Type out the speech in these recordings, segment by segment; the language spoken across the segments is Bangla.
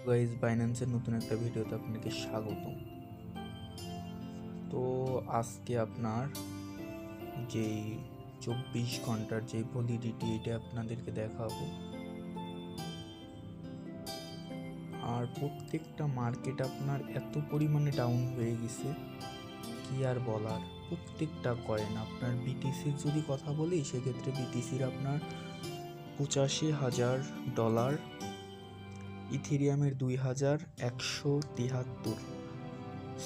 গাইজ, বাইন্যান্সের নতুন একটা ভিডিওতে আপনাকে স্বাগতম। তো আজকে আপনার যেই 24 ঘন্টার যে ভ্যালিডিটি এটা আপনাদেরকে দেখাবো। আর প্রত্যেকটা মার্কেট আপনার এত পরিমাণে ডাউন হয়ে গেছে, কি আর বলার। প্রত্যেকটা কয়েন আপনার বিটিসির যদি কথা বলি, সেক্ষেত্রে বিটিসির আপনার $85,000, ইথেরিয়ামের 2173,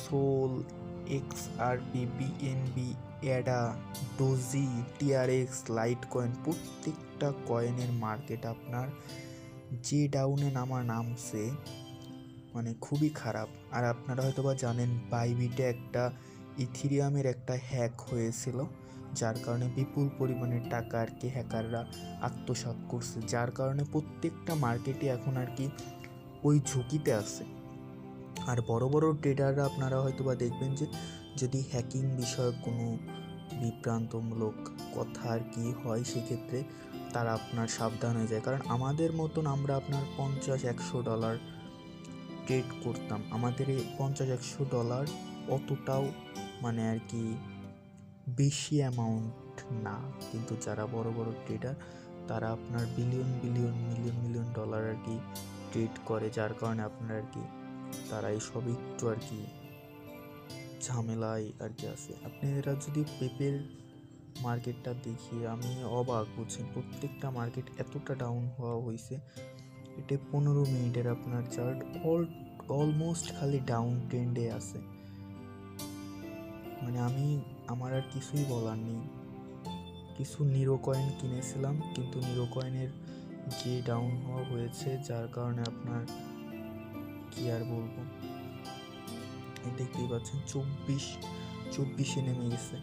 Sol, XRP, BNB, Ada, Doge, TRX, Litecoin, প্রত্যেকটা কয়েনের মার্কেট আপনার যে ডাউনে নামছে, মানে খুবই খারাপ। আর আপনারা হয়তো বা জানেন, বাইবিটে একটা ইথেরিয়ামের একটা হ্যাক হয়েছিল, যার কারণে বিপুল পরিমাণে টাকা আর কি হ্যাকাররা আত্মসাৎ করছে, যার কারণে প্রত্যেকটা মার্কেটে এখন আর কি ওই ঝুঁকিতে আছে। আর বড় বড় ট্রেডাররা আপনারা হয়তো বা দেখবেন যে যদি হ্যাকিং বিষয়ক কোনো বিভ্রান্তমূলক কথা আর কি হয়, সেক্ষেত্রে তারা আপনার সাবধান হয়ে যায়। কারণ আমাদের মতন আমরা আপনার $50-100 ট্রেড করতাম, আমাদের এই $50-100 অতটাও মানে আর কি বেশি অ্যামাউন্ট না। কিন্তু যারা বড় বড় ট্রেডার, তারা আপনার billion billion million million dollar আর কি ট্রেড করে, যার কারণে আপনার আর কি তারা এইসব একটু আর কি ঝামেলায় আর কি আছে। আপনারা যদি পেপের মার্কেটটা দেখি, আমি অবাক, বুঝছেন। প্রত্যেকটা মার্কেট এতটা ডাউন হওয়া হয়েছে। এটা 15 মিনিটের আপনার চার্ট, অলমোস্ট খালি ডাউন ট্রেন্ডে আছে। মানে আমার আর কিছুই বলার নেই। কিছু নিরো কয়েন কিনেছিলাম, কিন্তু নিরো কয়েনের যে ডাউন হওয়া হয়েছে, যার কারণে আপনার কি আর বলবো। দেখতেই পাচ্ছেন 24 নেমে গেছে,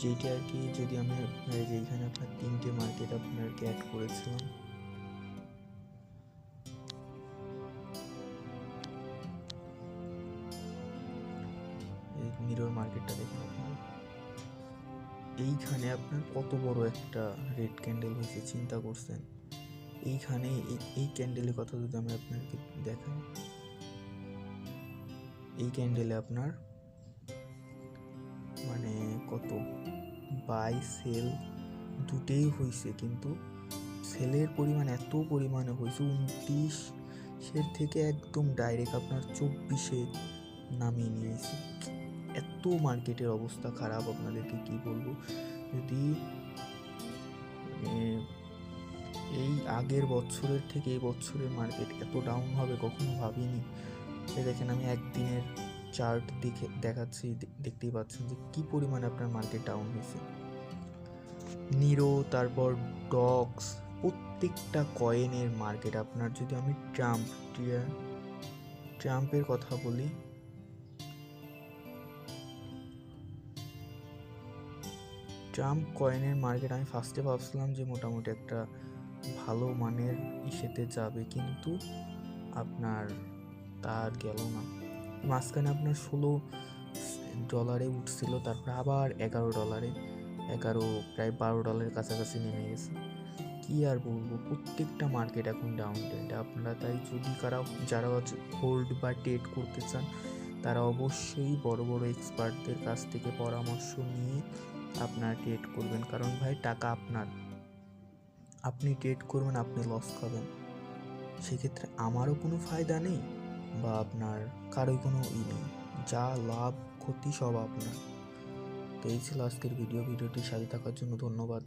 যেটা আর কি যদি আমি আপনার যেখানে আপনার 3টে মার্কেট আপনার অ্যাড করেছিলাম, এই মিরর মার্কেটটা দেখেন আপনারা, এইখানে আপনার কত বড় একটা রেড ক্যান্ডেল হয়েছে, চিন্তা করছেন। এইখানে এই ক্যান্ডেলের কথা যদি আমি আপনাকে দেখাই, এই ক্যান্ডেলে আপনার মানে কত বাই সেল দুটেই হয়েছে, কিন্তু সেলের পরিমাণ এত পরিমাণে হয়েছে 29 থেকে একদম ডাইরেক্ট আপনার 24 নামিয়ে নিয়েছে। এত মার্কেটের অবস্থা খারাপ, আপনাদেরকে কি বলবো। যদি এই আগের বছরের থেকে এই বছরের মার্কেট এত ডাউন হবে কখনো ভাবিনি। দেখেন, আমি একদিনের চার্ট দেখাচ্ছি, দেখতেই পাচ্ছেন যে কি পরিমাণে আপনার মার্কেট ডাউন হয়েছে। নিরো, তারপর ডক্স, প্রত্যেকটা কয়েনের মার্কেট আপনার, যদি আমি ট্রাম্পের কথা বলি, ট্রাম্প কয়েনের মার্কেট আমি ফার্স্টে ভাবছিলাম যে মোটামুটি একটা ভালো মানের ইসেতে যাবে, কিন্তু আপনার তার গেল না। মাঝখানে আপনার $16 উঠছিল, তারপর আবার $11, প্রায় $12 কাছাকাছি নেমে গেছে। কি আর বলবো, প্রত্যেকটা মার্কেট এখন ডাউন ট্রেন্ডে। আপনারা তাই যদি যারা হোল্ড বা ট্রেড করতে চান, তারা অবশ্যই বড় বড় এক্সপার্টদের কাছ থেকে পরামর্শ নিয়ে আপনারা ট্রেড করবেন। কারণ ভাই, টাকা আপনার, আপনি ট্রেড করবেন, আপনি লস খাবেন, সেক্ষেত্রে আমারও কোনো ফায়দা নেই বা আপনার কারোই কোনো নেই। যা লাভ ক্ষতি সব আপনার। তো এই ছিল আজকের ভিডিওটির সাথে থাকার জন্য ধন্যবাদ।